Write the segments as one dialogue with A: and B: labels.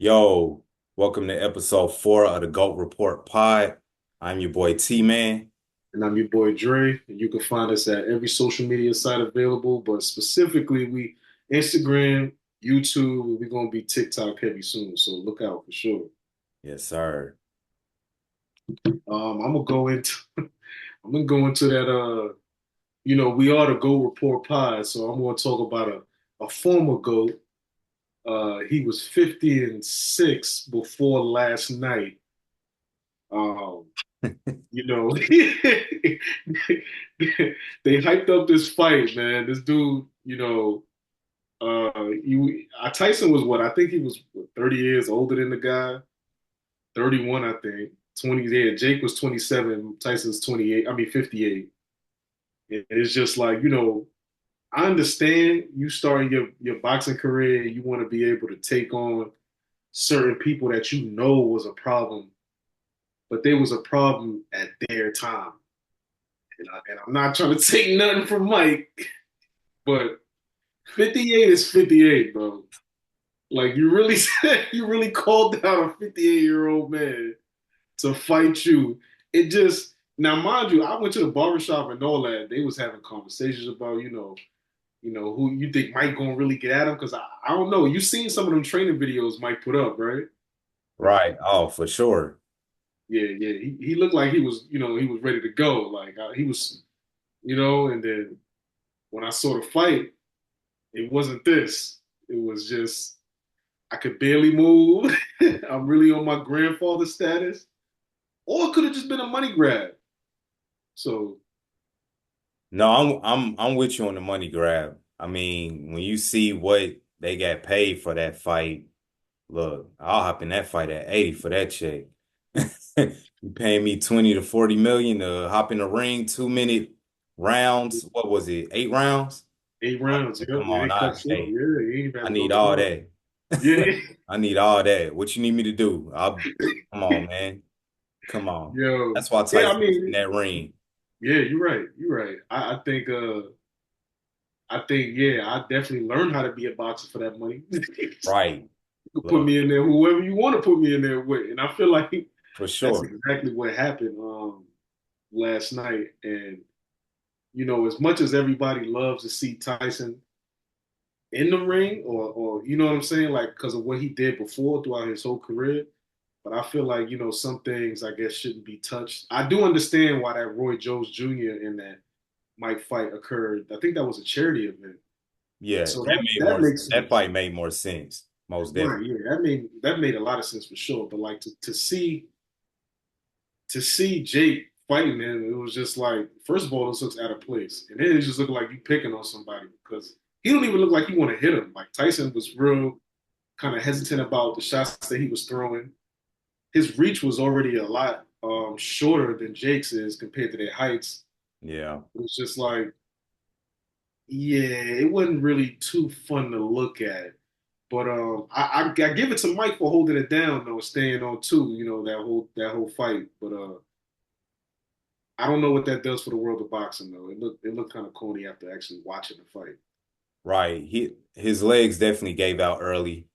A: Yo, welcome to episode 4 of the GOAT Report Pod. I'm your boy T-Man.
B: And I'm your boy Dre. And you can find us at every social media site available, but specifically we Instagram, YouTube, and we're gonna be TikTok heavy soon. So look out for sure.
A: Yes, sir.
B: I'm gonna go into I'm gonna go into that we are the Go Report Pod, so I'm gonna talk about a former GOAT. He was 50-6 before last night. Um, you know, they hyped up this fight, man. This dude, Tyson was what? I think he was 30 years older than the guy. 31, I think. 20, yeah, Jake was 27, Tyson's 28, I mean 58. And it's just like, I understand you starting your boxing career, you want to be able to take on certain people that you know was a problem, but there was a problem at their time. And I'm not trying to take nothing from Mike, but 58 is 58, bro. Like you really you really called down a 58-year-old man to fight you. It just now, mind you, I went to the barbershop and all that. They was having conversations about, who you think Mike gonna really get at him. Cause I don't know. You seen some of them training videos Mike put up, right?
A: Right. Oh, for sure.
B: Yeah, yeah. He looked like he was ready to go. Like he was, and then when I saw the fight, it wasn't this. It was just I could barely move. I'm really on my grandfather status. Or it could have just been a money grab. So
A: No, I'm with you on the money grab. I mean, when you see what they got paid for that fight, look, I'll hop in that fight at 80 for that check. You paying me 20 to 40 million to hop in the ring, 2-minute rounds. What was it? 8 rounds?
B: 8 rounds, yep,
A: Come
B: yeah,
A: on,
B: they cut short.
A: hey,
B: Yeah, he ain't
A: I
B: about to go
A: need all
B: 12.
A: that.
B: Yeah,
A: I need all that. What you need me to do? Come on, man. Come on.
B: yo,
A: That's why
B: yeah. I
A: Tyson was in
B: mean,
A: that ring.
B: yeah, you're right. You're right. I think, yeah, I definitely learned how to be a boxer for that money.
A: Right.
B: You can put
A: Look,
B: me in there, whoever you want to put me in there with, and I feel like
A: for
B: that's
A: sure.
B: exactly what happened last night. And as much as everybody loves to see Tyson in the ring, or you know what I'm saying, like because of what he did before throughout his whole career. But I feel like some things I guess shouldn't be touched. I do understand why that Roy Jones Jr. and that Mike fight occurred. I think that was a charity event,
A: Yeah,
B: so
A: that made
B: that
A: more
B: makes
A: that
B: sense.
A: fight made more sense. Most
B: Right?
A: definitely.
B: Yeah, that made a lot of sense for sure. But like to see Jake fighting him, it was just like first of all, this looks out of place, and then it just looked like you picking on somebody because he don't even look like he want to hit him. Like Tyson was real kind of hesitant about the shots that he was throwing. His reach was already a lot shorter than Jake's is compared to their heights.
A: Yeah.
B: It was just like, yeah, it wasn't really too fun to look at. But I give it to Mike for holding it down though, staying on two. That whole fight. But I don't know what that does for the world of boxing though. It looked kind of corny after actually watching the fight.
A: Right. His legs definitely gave out early.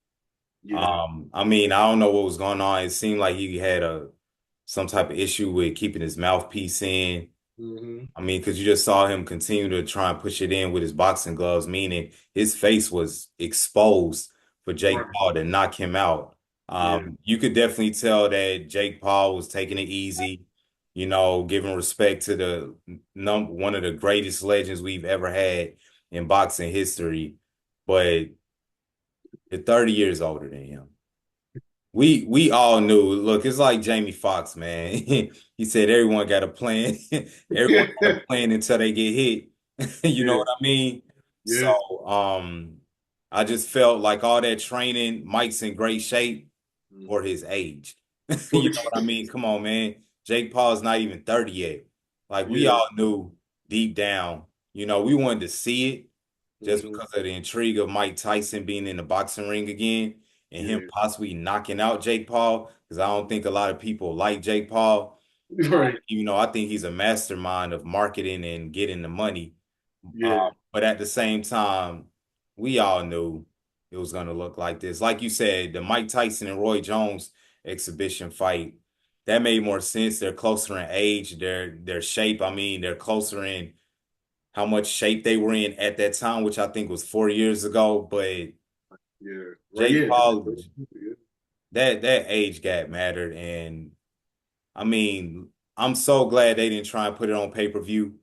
B: Yeah.
A: I mean, I don't know what was going on. It seemed like he had some type of issue with keeping his mouthpiece in.
B: Hmm.
A: I mean, because you just saw him continue to try and push it in with his boxing gloves, meaning his face was exposed for Jake
B: Right.
A: Paul to knock him out.
B: Yeah.
A: You could definitely tell that Jake Paul was taking it easy, giving respect to the one of the greatest legends we've ever had in boxing history, but they're 30 years older than him. We all knew. Look, it's like Jamie Foxx, man. He said everyone got a plan. Everyone got a plan until they get hit. You know
B: Yeah.
A: what I mean? So,
B: Yeah.
A: I just felt like all that training, Mike's in great shape
B: Mhm.
A: for his age. You know what I mean? Come on, man. Jake Paul's not even 30 yet. Like we
B: Yeah.
A: all knew deep down, we wanted to see it just
B: Hmm.
A: because of the intrigue of Mike Tyson being in the boxing ring again and him
B: Yeah.
A: possibly knocking out Jake Paul, because I don't think a lot of people like Jake Paul.
B: Right.
A: I think he's a mastermind of marketing and getting the money.
B: Yeah.
A: But at the same time, we all knew. it was gonna look like this. Like you said, the Mike Tyson and Roy Jones exhibition fight, that made more sense. They're closer in age, their shape. I mean, they're closer in how much shape they were in at that time, which I think was 4 years ago. But
B: Yeah. Right.
A: Jake
B: Yeah.
A: Paul,
B: Yeah.
A: that age gap mattered, and I mean, I'm so glad they didn't try and put it on pay-per-view.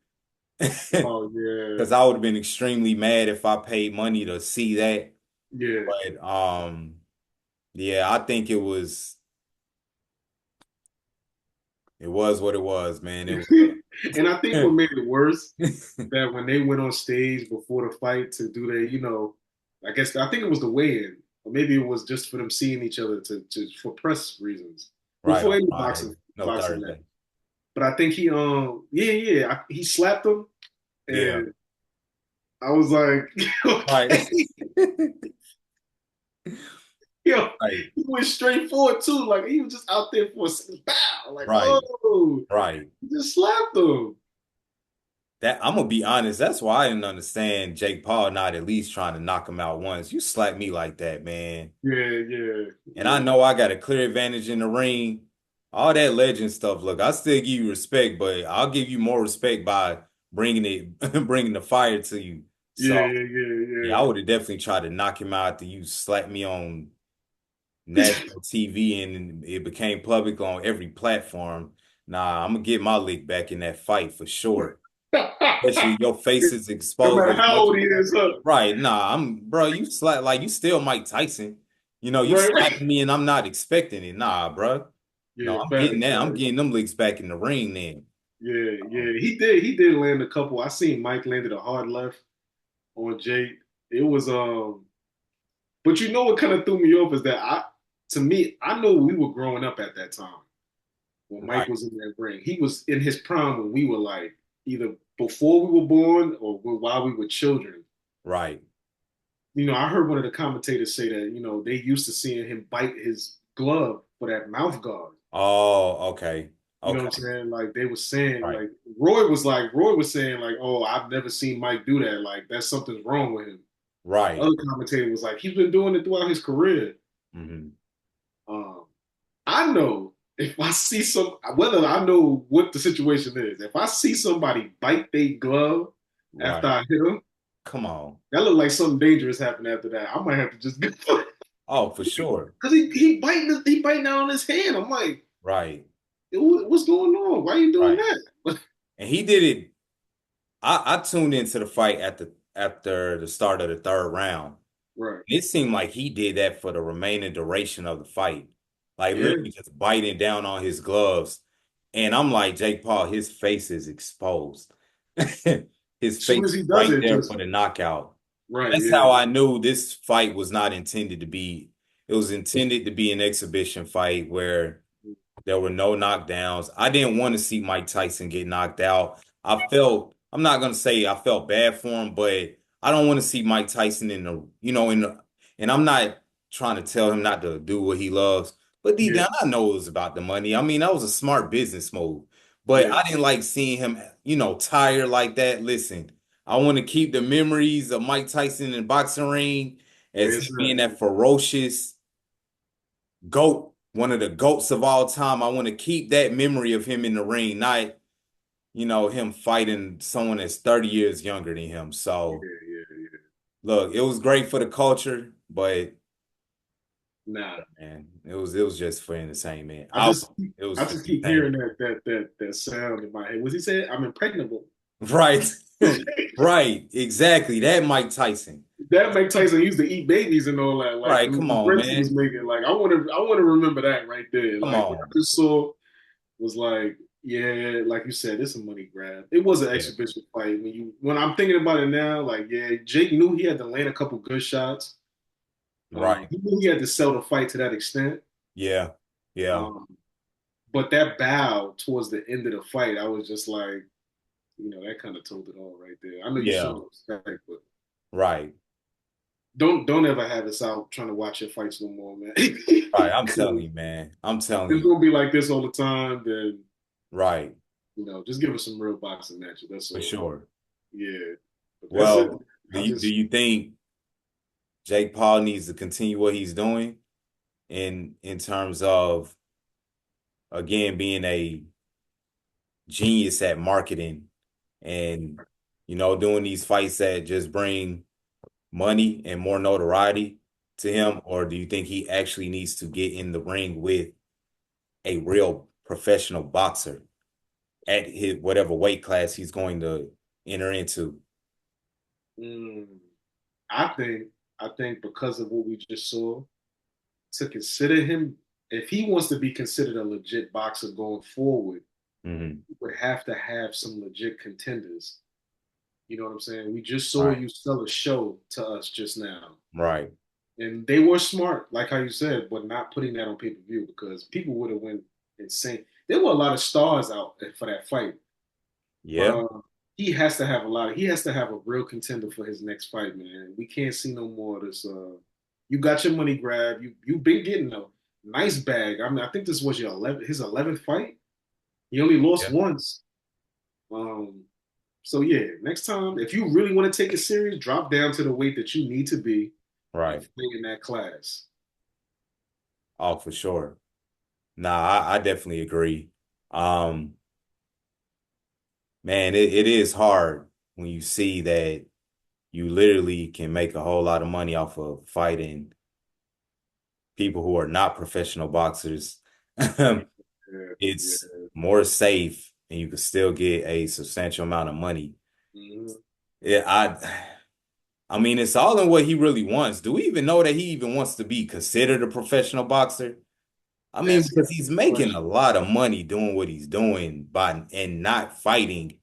B: Oh yeah.
A: Because I would have been extremely mad if I paid money to see that.
B: Yeah.
A: But yeah, I think it was what it was, man. It
B: And I think what
A: was
B: made it worse that when they went on stage before the fight to do their, I think it was the weigh-in, or maybe it was just for them seeing each other to for press reasons
A: right
B: before
A: on
B: any
A: Friday. No,
B: boxing match.
A: Thursday.
B: But I think he slapped him,
A: Yeah,
B: and I was like,
A: right.
B: okay, yo,
A: Right,
B: he went straight forward too, like he was just out there for a bow, like
A: right,
B: oh,
A: right.
B: he just slapped him.
A: That I'm gonna be honest, that's why I didn't understand Jake Paul not at least trying to knock him out once. You slap me like that, man.
B: Yeah, yeah,
A: And I
B: yeah.
A: know I got a clear advantage in the ring. All that legend stuff. Look, I still give you respect, but I'll give you more respect by bringing it, bringing the fire to you.
B: Yeah,
A: So
B: yeah,
A: yeah, I would have definitely tried to knock him out after you slapped me on
B: yeah,
A: national TV and it became public on every platform. Nah, I'm gonna get my lick back in that fight for sure.
B: yeah.
A: Especially your face is
B: No
A: exposed
B: matter
A: as
B: how
A: much.
B: old he is, huh?
A: Right. Nah, bro, you slap like you still Mike Tyson. You
B: Right, right.
A: slapping me and I'm not expecting it. Nah, bro. No,
B: Yeah,
A: I'm getting
B: facts,
A: that. I'm
B: facts.
A: getting them licks back in the ring then.
B: Yeah,
A: Um,
B: yeah. He did land a couple. I seen Mike landed a hard left on Jake. It was but you know what kind of threw me off is that to me, I know we were growing up at that time when Mike
A: right,
B: was in that ring. He was in his prime when we were like either before we were born or while we were children.
A: right.
B: I heard one of the commentators say that, they used to seeing him bite his glove for that mouth guard.
A: Oh, okay.
B: You know what I'm
A: Okay.
B: saying? Like they were saying,
A: Right,
B: like Roy was saying, like, oh, I've never seen Mike do that. Like that's something's wrong with him. The
A: right.
B: other commentator was like, he's been doing it throughout his career.
A: Hmm.
B: Um, I know if I see whether I know what the situation is, if I see somebody bite their glove after
A: Right.
B: I hit him,
A: Come on.
B: that look like something dangerous happened after that. I might have to just go
A: Oh, for sure.
B: because he biting down on his hand. I'm like,
A: Right,
B: what's going on? Why are you doing
A: right.
B: that?
A: And he did it. I tuned into the fight after the start of the third round.
B: Right.
A: It seemed like he did that for the remaining duration of the fight. Like
B: Yeah.
A: literally just biting down on his gloves. And I'm like, Jake Paul, his face is exposed. His
B: As soon
A: face
B: as he
A: is
B: does
A: right
B: it,
A: there
B: just
A: for the knockout.
B: right.
A: That's
B: Yeah.
A: how I knew this fight was not intended to be. It was intended to be an exhibition fight where there were no knockdowns. I didn't want to see Mike Tyson get knocked out. I'm not going to say I felt bad for him, but I don't want to see Mike Tyson and I'm not trying to tell him not to do what he loves, but deep
B: Yeah.
A: down, I know it was about the money. I mean, that was a smart business move, but
B: Yeah.
A: I didn't like seeing him, tired like that. Listen, I want to keep the memories of Mike Tyson in the boxing ring
B: Where
A: as him
B: it's
A: being
B: at.
A: that ferocious GOAT, one of the GOATs of all time. I want to keep that memory of him in the ring, not, him fighting someone that's 30 years younger than him.
B: Yeah.
A: So,
B: Yeah. Yeah.
A: look, it was great for the culture, but
B: Nah.
A: man, it was just for entertainment.
B: I just
A: It was
B: I
A: for
B: just keep hearing
A: entertainment.
B: that sound in my head. Was he saying I'm impregnable?
A: Right. Right. Exactly. That Mike Tyson.
B: That Mike Tyson used to eat babies and all that, like
A: Right.
B: the
A: Come on,
B: Prince he was
A: man.
B: making. Like I want to remember that right there.
A: Come
B: Like what I
A: on.
B: just saw was like, yeah, like you said, it's a money grab. It was an
A: Yeah.
B: exhibition fight. When I'm thinking about it now, like yeah, Jake knew he had to land a couple good shots.
A: Right.
B: He knew he had to sell the fight to that extent.
A: Yeah. Yeah.
B: Um, but that bow towards the end of the fight, I was just like, that kind of told it all right there. I know you
A: Yeah.
B: showed respect, but
A: Right.
B: don't ever have us out trying to watch your fights no more, man.
A: Right. I'm telling
B: 'Cause
A: you, man. I'm
B: if
A: telling
B: it's
A: you.
B: gonna be like this all the time, then
A: Right.
B: just give us some real boxing matches. That's
A: For
B: all.
A: sure.
B: Yeah, but that's it.
A: Well, do
B: I
A: you do
B: just
A: you think Jake Paul needs to continue what he's doing in terms of again being a genius at marketing and doing these fights that just bring money and more notoriety to him, or do you think he actually needs to get in the ring with a real professional boxer at his whatever weight class he's going to enter into?
B: Mm, I think I think because of what we just saw, to consider him, if he wants to be considered a legit boxer going forward,
A: Hmm.
B: he would have to have some legit contenders. You know what I'm saying? We just saw
A: Right,
B: you sell a show to us just now.
A: right.
B: And they were smart, like how you said, but not putting that on pay-per-view because people would have went insane. There were a lot of stars out for that fight, but
A: Yeah,
B: he has to have a lot of. He has to have a real contender for his next fight, man. We can't see no more of this. You got your money grab. You've been getting a nice bag. I mean, I think this was his 11th fight. He only lost
A: yeah,
B: once. Um, so yeah, next time if you really want to take it serious, drop down to the weight that you need to be and
A: right.
B: play in that class.
A: Oh, for sure. Nah, I definitely agree. Um, Man, it is hard when you see that you literally can make a whole lot of money off of fighting people who are not professional boxers.
B: Yeah,
A: It's
B: yeah.
A: more safe and you can still get a substantial amount of money.
B: Mhm.
A: Yeah, I mean, it's all in what he really wants. Do we even know that he even wants to be considered a professional boxer? I mean,
B: That's
A: because he's
B: the
A: making a
B: question.
A: lot of money doing what he's doing by and not fighting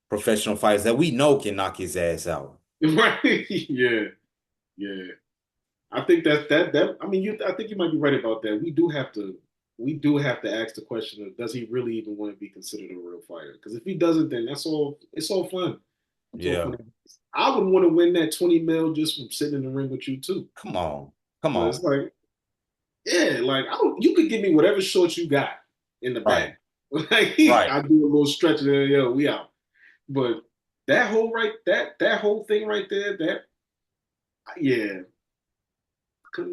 A: professional fighters that we know can knock his ass out.
B: Right? Yeah, yeah. I think that I mean I think you might be right about that. We do have to ask the question of does he really even want to be considered a real fighter? Because if he doesn't, then that's all it's all fun. It's all
A: Yeah.
B: fun. I would want to win that 20 mil just from sitting in the ring with you too.
A: Come on. Come
B: But
A: on.
B: it's like, yeah, like you could give me whatever shorts you got in the
A: Right.
B: back. Like
A: Right.
B: I do a little stretch there, yo, we out. But that whole thing right there, that yeah,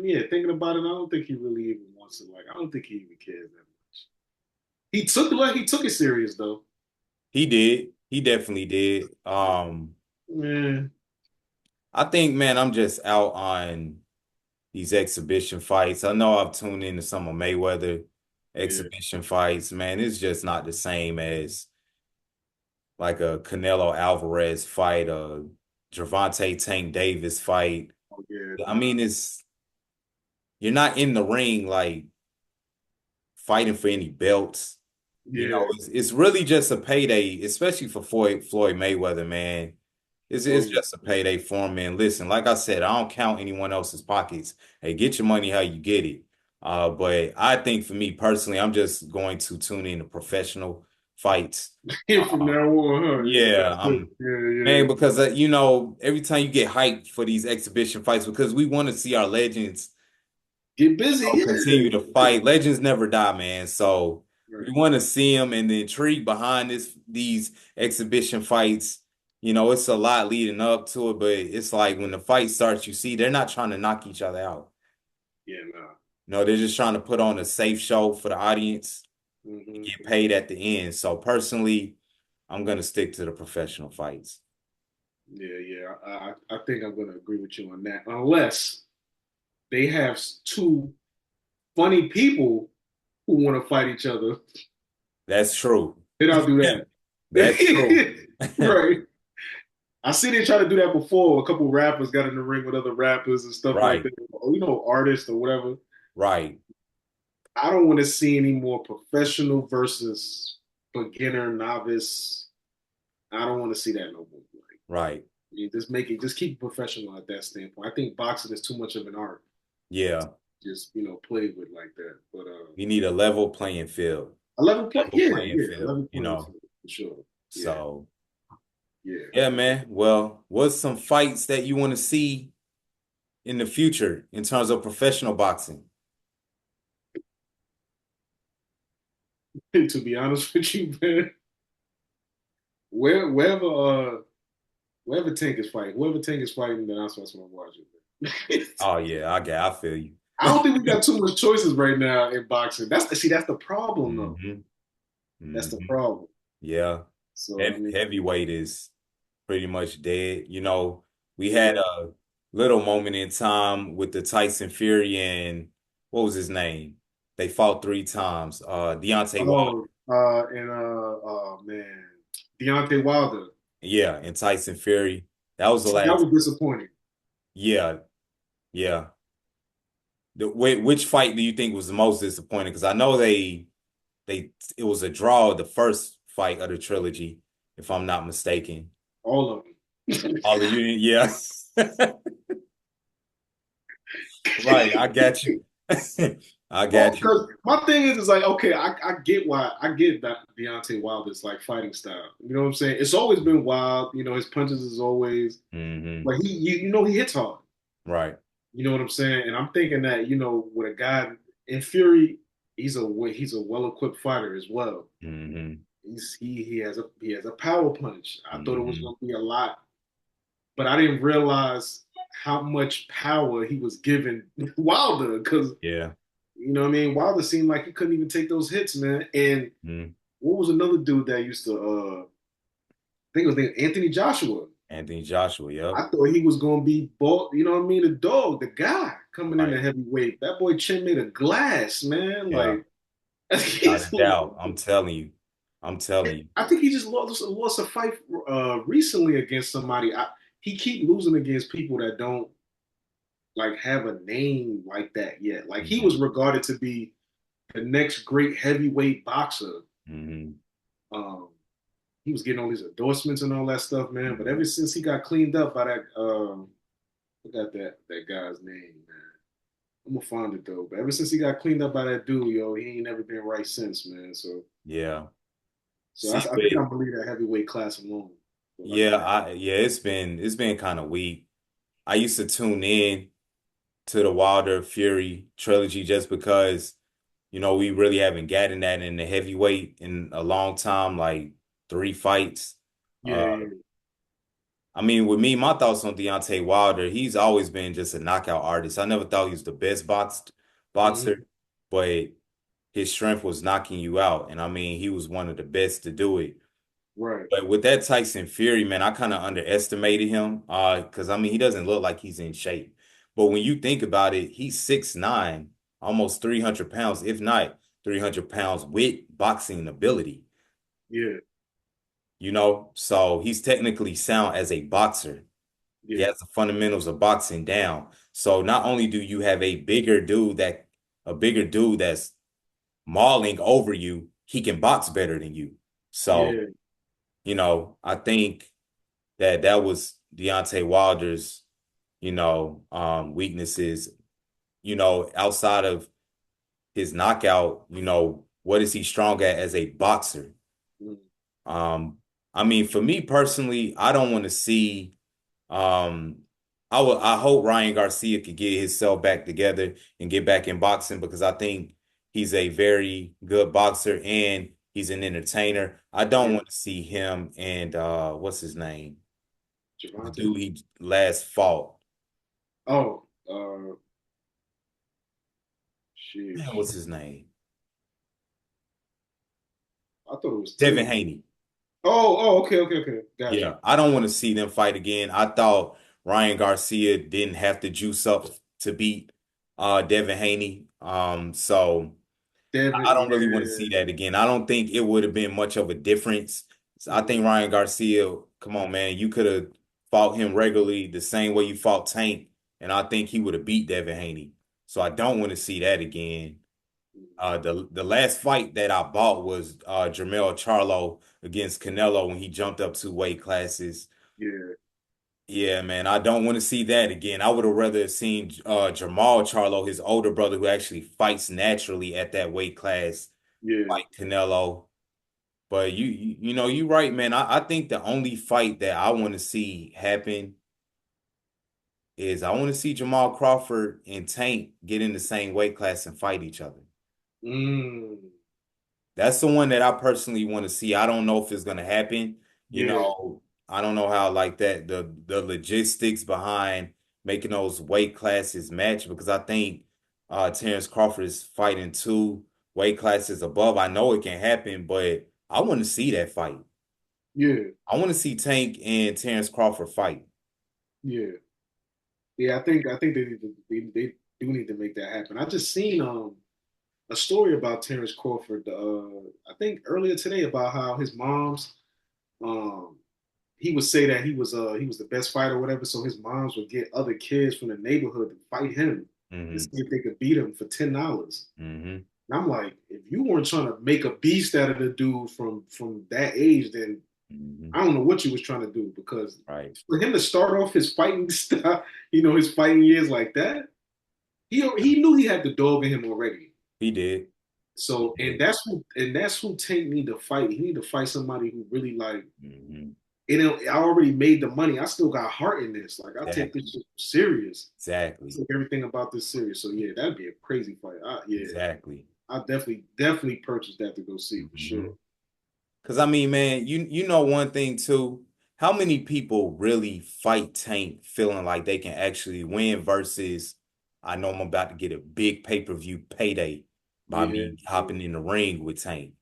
B: yeah, thinking about it, I don't think he really even wants it. Like, I don't think he even cares that much. He took it serious though.
A: He did. He definitely did.
B: Man,
A: I think, man, I'm just out on these exhibition fights. I know I've tuned into some of Mayweather
B: yeah,
A: exhibition fights. Man, it's just not the same as like a Canelo Alvarez fight, a Gervonta Tank Davis fight.
B: oh yeah,
A: I mean,
B: nah,
A: you're not in the ring like fighting for any belts.
B: yeah,
A: It's really just a payday, especially for Floyd Mayweather, man.
B: oh
A: It's
B: yeah,
A: just a payday for him, man. Listen, like I said, I don't count anyone else's pockets. Hey, get your money how you get it. But I think for me personally, I'm just going to tune in to professional fights.
B: yeah. From
A: Uh,
B: now on, huh? Yeah,
A: yeah,
B: that's it. Yeah,
A: man, because every time you get hyped for these exhibition fights, because we want to see our legends
B: yeah. Get busy,
A: continue to
B: yeah.
A: fight. Legends never die, man. So we
B: Right.
A: want to see them and the intrigue behind these exhibition fights. It's a lot leading up to it, but it's like when the fight starts, you see they're not trying to knock each other out.
B: Yeah, nah.
A: No, they're just trying to put on a safe show for the audience and
B: Hmm.
A: get paid at the end. So personally, I'm gonna stick to the professional fights.
B: Yeah, yeah. I think I'm gonna agree with you on that, unless they have two funny people who want to fight each other.
A: That's true.
B: Then I'll do
A: That's true.
B: that. Right. I see they try to do that before. A couple rappers got in the ring with other rappers and stuff like
A: Right,
B: that. Artists or whatever.
A: right,
B: I don't want to see any more professional versus beginner, novice. I don't want to see that no more. Like,
A: right.
B: just keep it professional at that standpoint. I think boxing is too much of an art.
A: Yeah.
B: Just play with like that. But
A: We need a level playing field.
B: 11 play,
A: Level
B: yeah,
A: playing
B: yeah,
A: field,
B: 11 points for sure. Yeah,
A: So,
B: yeah.
A: yeah, man. Well, what's some fights that you want to see in the future in terms of professional boxing?
B: To be honest with you, man, where wherever Tank is fighting, whoever Tank is fighting, then that's what I'm watching.
A: Oh yeah, I feel you.
B: I don't think we got too much choices right now in boxing. That's the problem though.
A: hmm
B: That's the
A: hmm
B: problem.
A: Yeah.
B: So I mean,
A: Heavyweight is pretty much dead. We had
B: yeah.
A: a little moment in time with the Tyson Fury and what was his name? They fought three times. Deontay Wilder.
B: Oh man, Deontay Wilder.
A: Yeah, and Tyson Fury. That was the
B: See, that
A: last.
B: was disappointing.
A: Yeah, yeah. Which fight do you think was the most disappointing? Because I know they it was a draw the first fight of the trilogy, if I'm not mistaken.
B: All of them.
A: All of you, yeah. Right, I got you. I
B: Well,
A: got you.
B: because my thing is like, okay, I get why I get that Deontay Wilder's like fighting style. You know what I'm saying? It's always been wild. You know, his punches is always
A: hmm
B: like you know he hits hard.
A: Right.
B: You know what I'm saying? And I'm thinking that with a guy in Fury, he's a well equipped fighter as well.
A: hmm
B: He has a power punch. I thought it was
A: hmm
B: going to be a lot, but I didn't realize how much power he was giving Wilder because
A: Yeah.
B: you know what I mean. Wilder seemed like he couldn't even take those hits, man. And
A: hmm
B: what was another dude that used to I think it was named Anthony Joshua.
A: Anthony Joshua, yep.
B: I thought he was gonna be bought, you know what I mean, the dog, the guy coming in
A: Right.
B: the heavyweight. That boy chin made of glass, man.
A: Yeah.
B: Like
A: Without a doubt. I'm telling you. I'm telling you.
B: I think he just lost a fight recently against somebody. He keep losing against people that don't like have a name like that yet. Like he was
A: hmm
B: regarded to be the next great heavyweight boxer.
A: hmm
B: Um, he was getting all these endorsements and all that stuff, man. But
A: hmm
B: ever since he got cleaned up by that, I forgot that guy's name, man. I'm gonna find it though. But ever since he got cleaned up by that dude, yo, he ain't never been right since, man.
A: Yeah.
B: So
A: See,
B: I think
A: but
B: I'm gonna leave that heavyweight class alone for like the
A: yeah,
B: next.
A: it's been kind of weak. I used to tune in to the Wilder Fury trilogy just because, we really haven't gotten that in the heavyweight in a long time, like three fights.
B: Yeah,
A: Uh,
B: yeah,
A: I mean, with me, my thoughts on Deontay Wilder, he's always been just a knockout artist. I never thought he was the best boxer,
B: hmm
A: but his strength was knocking you out. And I mean, he was one of the best to do it.
B: right.
A: But with that Tyson Fury, man, I kind of underestimated him. Because I mean, he doesn't look like he's in shape. But when you think about it, he's 6'9", almost 300 pounds, if not 300 pounds with boxing ability,
B: Yeah,
A: So he's technically sound as a boxer. He
B: yeah,
A: has the fundamentals of boxing down. So not only do you have a bigger dude that's mauling over you, he can box better than you. So,
B: yeah.
A: I think that was Deontay Wilder's, weaknesses, outside of his knockout, what is he strong at as a boxer?
B: Mm,
A: Um, I mean, for me personally, I don't want to see um I hope Ryan Garcia could get himself back together and get back in boxing because I think he's a very good boxer and he's an entertainer. I don't
B: yeah.
A: want to see him and what's his name? The
B: Javante.
A: dude he last fought.
B: Oh,
A: Man,
B: sheesh.
A: what's his name?
B: I thought it was
A: Devin
B: two.
A: Haney.
B: Okay, okay, okay. Got you.
A: Yeah, I don't want to see them fight again. I thought Ryan Garcia didn't have to juice up to beat Devin Haney. So I
B: Devin,
A: don't really want to
B: yeah,
A: see that again. I don't think it would have been much of a difference. So I think
B: mm,
A: Ryan Garcia, come on, man, you could have fought him regularly the same way you fought Tank, and I think he would have beat Devin Haney. So I don't want to see that again.
B: mm,
A: The last fight that I bought was Jermell Charlo against Canelo when he jumped up 2 weight classes.
B: yeah,
A: Yeah, man, I don't want to see that again. I would have rather seen Jamal Charlo, his older brother, who actually fights naturally at that weight class,
B: yeah.
A: fight Canelo. But you right, man. I think the only fight that I want to see happen is I want to see Jamal Crawford and Tank get in the same weight class and fight each other.
B: Mm,
A: That's the one that I personally want to see. I don't know if it's gonna happen.
B: yeah,
A: I don't know how like that the logistics behind making those weight classes match because I think Terrence Crawford is fighting two weight classes above. I know it can happen, but I want to see that fight.
B: Yeah,
A: I want to see Tank and Terrence Crawford fight.
B: yeah, yeah. I think they do need to make that happen. I just seen a story about Terrence Crawford. I think earlier today about how his mom's um he would say that he was the best fighter or whatever. So his moms would get other kids from the neighborhood to fight him to see
A: Hmm.
B: if they could beat him for $10.
A: Hmm.
B: And I'm like, if you weren't trying to make a beast out of the dude from that age, then
A: Hmm.
B: I don't know what you was trying to do because
A: Right.
B: for him to start off his fighting style, his fighting years like that, he knew he had the dog in him already.
A: He did. He
B: So
A: did.
B: and that's who Tank need to fight. He need to fight somebody who really like.
A: Hmm.
B: I already made the money. I still got heart in this. Like I take
A: Exactly.
B: this shit serious. I
A: Exactly.
B: take everything about this serious. So yeah, that'd be a crazy fight. Yeah,
A: Exactly.
B: I definitely purchase that to go see for
A: Hmm.
B: sure.
A: Because I mean, man, you know one thing too. How many people really fight Tank feeling like they can actually win versus I know I'm about to get a big pay-per-view payday by
B: Yeah,
A: me hopping in the ring with Tank.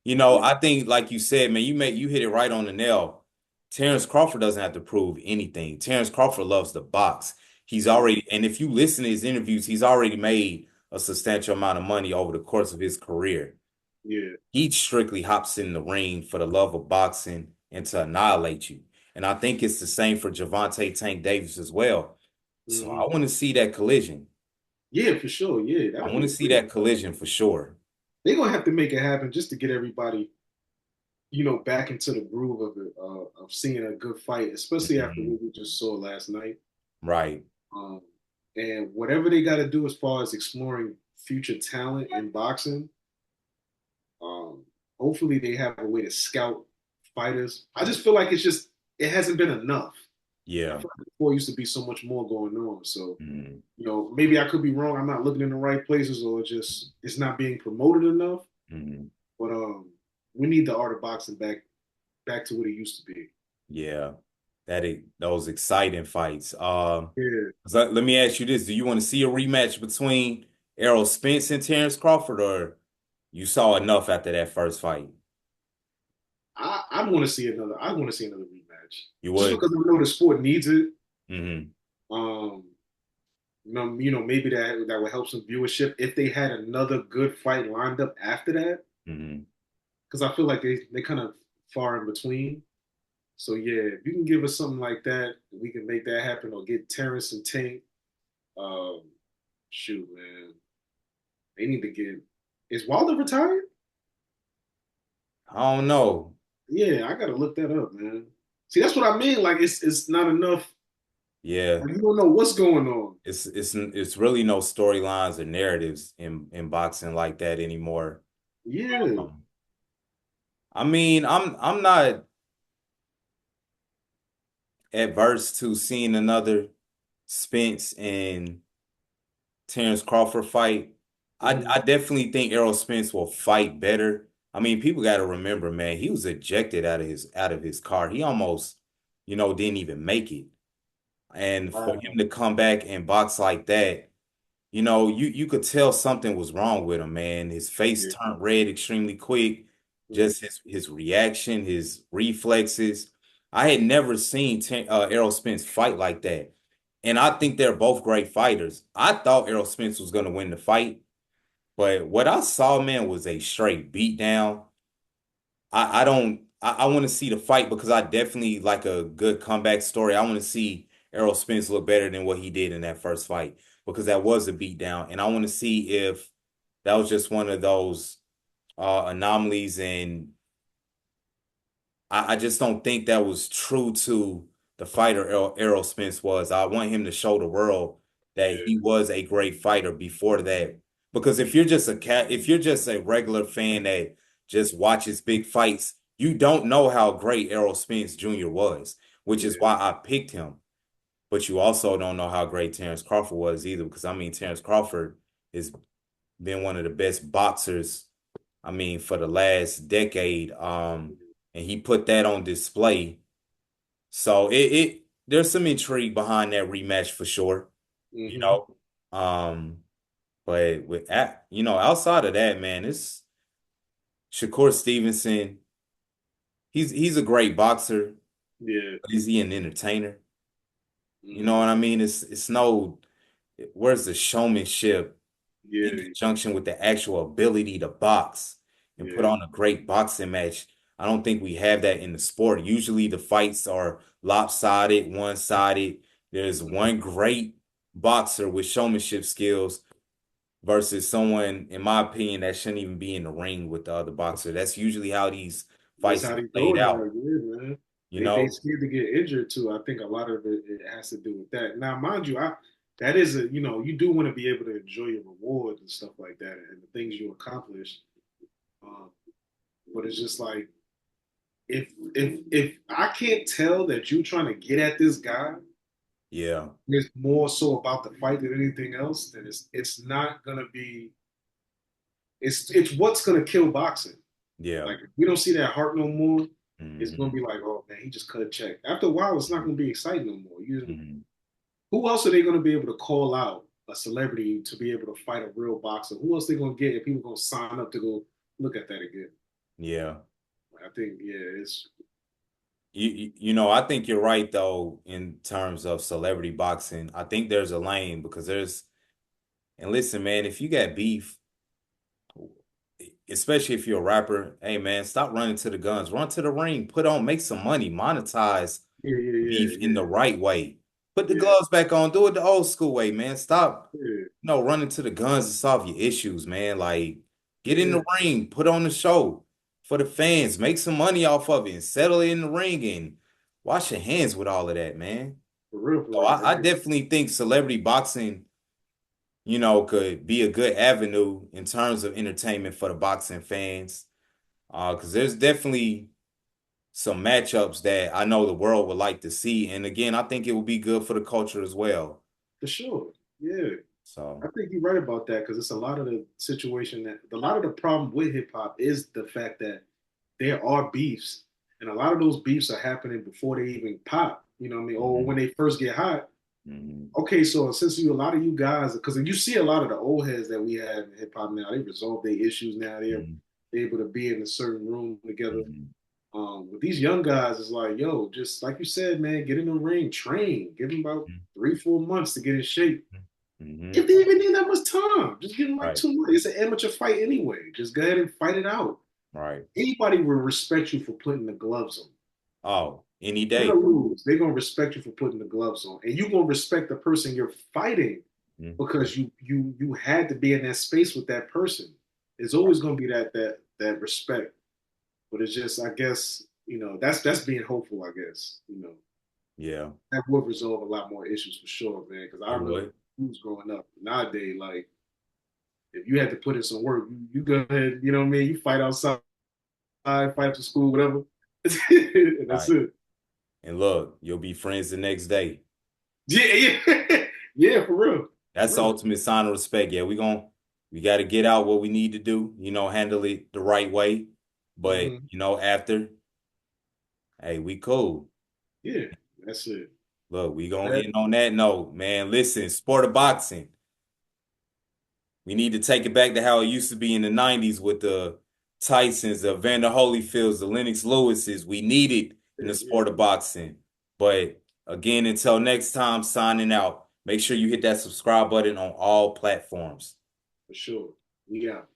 B: yeah,
A: I think like you said, man, you hit it right on the nail. Terrence Crawford doesn't have to prove anything. Terrence Crawford loves the box. He's
B: yeah,
A: already, and if you listen to his interviews, he's already made a substantial amount of money over the course of his career.
B: yeah.
A: He strictly hops in the ring for the love of boxing and to annihilate you. And I think it's the same for Javante Tank Davis as well. So I
B: Hmm.
A: want to see that collision.
B: Yeah, for sure. Yeah,
A: I
B: that'll
A: want
B: be
A: to
B: a
A: see
B: great.
A: that collision for sure.
B: They're gonna have to make it happen just to get everybody, back into the groove of it, of seeing a good fight, especially after
A: Mhm.
B: what we just saw last night.
A: Right.
B: Um, and whatever they got to do as far as exploring future talent in boxing, um, hopefully they have a way to scout fighters. I just feel like it hasn't been enough. I
A: Yeah.
B: feel like before used to be so much more going on. So,
A: Mhm.
B: maybe I could be wrong. I'm not looking in the right places, or just it's not being promoted enough.
A: Mhm.
B: But we need the art of boxing back to what it used to be.
A: Yeah. Those exciting fights.
B: Yeah,
A: So let me ask you this. Do you want to see a rematch between Errol Spence and Terrence Crawford, or you saw enough after that first fight?
B: I want to see another. I want to see another rematch,
A: You
B: just
A: would?
B: because I know the sport needs it.
A: Hmm.
B: Um, maybe that would help some viewership if they had another good fight lined up after that.
A: Hmm.
B: Because I feel like they kind of far in between. So yeah, if you can give us something like that, we can make that happen, or get Terrence and Tank. Um, Shoot, man, they need to get. Is Wilder retired?
A: I don't know.
B: Yeah, I gotta look that up, man. See, that's what I mean. Like, it's not enough.
A: Yeah.
B: Like, you don't know what's going on.
A: It's really no storylines or narratives in boxing like that anymore.
B: Yeah,
A: Um, I mean, I'm not adverse to seeing another Spence and Terrence Crawford fight.
B: hmm,
A: I definitely think Errol Spence will fight better. I mean, people got to remember, man, he was ejected out of his car. He almost, didn't even make it. And for him
B: wow.
A: to come back and box like that, you could tell something was wrong with him, man. His face
B: Yeah,
A: turned red extremely quick.
B: mhm,
A: Just his reaction, his reflexes. I had never seen Errol Spence fight like that. And I think they're both great fighters. I thought Errol Spence was going to win the fight, but what I saw, man, was a straight beatdown. I don't I want to see the fight because I definitely like a good comeback story. I want to see Errol Spence look better than what he did in that first fight because that was a beatdown. And I want to see if that was just one of those anomalies and I just don't think that was true to the fighter Errol Spence was. I want him to show the world that
B: yeah,
A: he was a great fighter before that. Because if you're just if you're just a regular fan that just watches big fights, you don't know how great Errol Spence Jr. was, which is
B: yeah,
A: why I picked him. But you also don't know how great Terrence Crawford was either, because I mean Terrence Crawford has been one of the best boxers I mean, for the last decade. And he put that on display. So there's some intrigue behind that rematch for sure, you
B: Hmm.
A: know. But outside of that, man, it's Shakur Stevenson. He's a great boxer,
B: Yeah.
A: but is he an entertainer? You know
B: Hmm.
A: what I mean? It's no where's the showmanship in
B: Yeah.
A: conjunction with the actual ability to box and put
B: Yeah.
A: on a great boxing match. I don't think we have that in the sport. Usually the fights are lopsided, one-sided. There's
B: Mhm.
A: one great boxer with showmanship skills versus someone, in my opinion, that shouldn't even be in the ring with the other boxer. That's usually how these
B: That's
A: fights
B: how
A: have
B: they do
A: played
B: it now,
A: out,
B: yeah, man.
A: you
B: They
A: know?
B: scared to get injured too. I think a lot of it has to do with that. Now, mind you, I that is a you do want to be able to enjoy your rewards and stuff like that and the things you accomplish. Um, but it's just like if I can't tell that you trying to get at this guy,
A: Yeah,
B: it's more so about the fight than anything else, then it's not gonna be it's what's gonna kill boxing.
A: yeah.
B: Like if we don't see that heart no more, it's gonna
A: Hmm.
B: be like, oh man, he just cut a check. After a while, it's not gonna be exciting no more.
A: Hmm.
B: Who else are they gonna be able to call out a celebrity to be able to fight a real boxer? Who else they gonna get if people gonna sign up to go look at that again?
A: Yeah.
B: I think yeah, it's
A: I think you're right though in terms of celebrity boxing. I think there's a lane because and listen, man, if you got beef, especially if you're a rapper, hey man, stop running to the guns, run to the ring, make some money, monetize
B: yeah, yeah,
A: beef
B: yeah,
A: in the right way. Put the
B: yeah,
A: gloves back on, do it the old school way, man. Stop,
B: yeah,
A: running to the guns to solve your issues, man. Like, get in
B: yeah,
A: the ring, put on the show for the fans, make some money off of it, and settle it in the ring and wash your hands with all of that, man.
B: for real, for
A: So
B: real.
A: I definitely think celebrity boxing, could be a good avenue in terms of entertainment for the boxing fans. Because there's definitely some matchups that I know the world would like to see. And again, I think it would be good for the culture as well.
B: For sure. Yeah. I
A: So,
B: think you're right about that because it's a lot of the situation that a lot of the problem with hip hop is the fact that there are beefs, and a lot of those beefs are happening before they even pop. You know what I mean? Or when
A: mhm,
B: they first get hot.
A: mhm,
B: Okay, so since a lot of you guys, because you see a lot of the old heads that we have in hip hop now, they resolve their issues now.
A: mhm,
B: They're able to be in a certain room together.
A: mhm,
B: With these young guys, it's like, yo, just like you said, man, get in the ring, train, give them about 3, 4 months to get in shape.
A: mhm.
B: If they even need that much time, just give them like
A: Right,
B: 2 months. It's an amateur fight anyway. Just go ahead and fight it out.
A: right.
B: Anybody will respect you for putting the gloves on.
A: Oh, any
B: Win or
A: day.
B: lose, they're gonna respect you for putting the gloves on, and you're gonna respect the person you're fighting
A: Mhm.
B: because you had to be in that space with that person. There's always gonna be that respect, but it's just I guess that's being hopeful. I guess
A: Yeah,
B: that would resolve a lot more issues for sure, man. Because I
A: it
B: remember
A: would.
B: when I was growing up nowadays, like if you had to put in some work, you go ahead, you know what I mean. You fight outside, fight after school, whatever, and that's
A: Right.
B: it.
A: And look, you'll be friends the next day.
B: Yeah, yeah, yeah, for real, for
A: That's the
B: real.
A: ultimate sign of respect. Yeah, we got to get out what we need to do, handle it the right way. But,
B: Hmm.
A: after, hey, we cool.
B: Yeah, that's it.
A: Look, we gonna
B: That
A: end on that note, man. Listen, sport of boxing. We need to take it back to how it used to be in the 90s with the Tysons, the Vander Holyfields, the Lennox Lewises. We need it in the
B: yeah,
A: sport of boxing. But again, until next time, signing out. Make sure you hit that subscribe button on all platforms.
B: for sure. We out.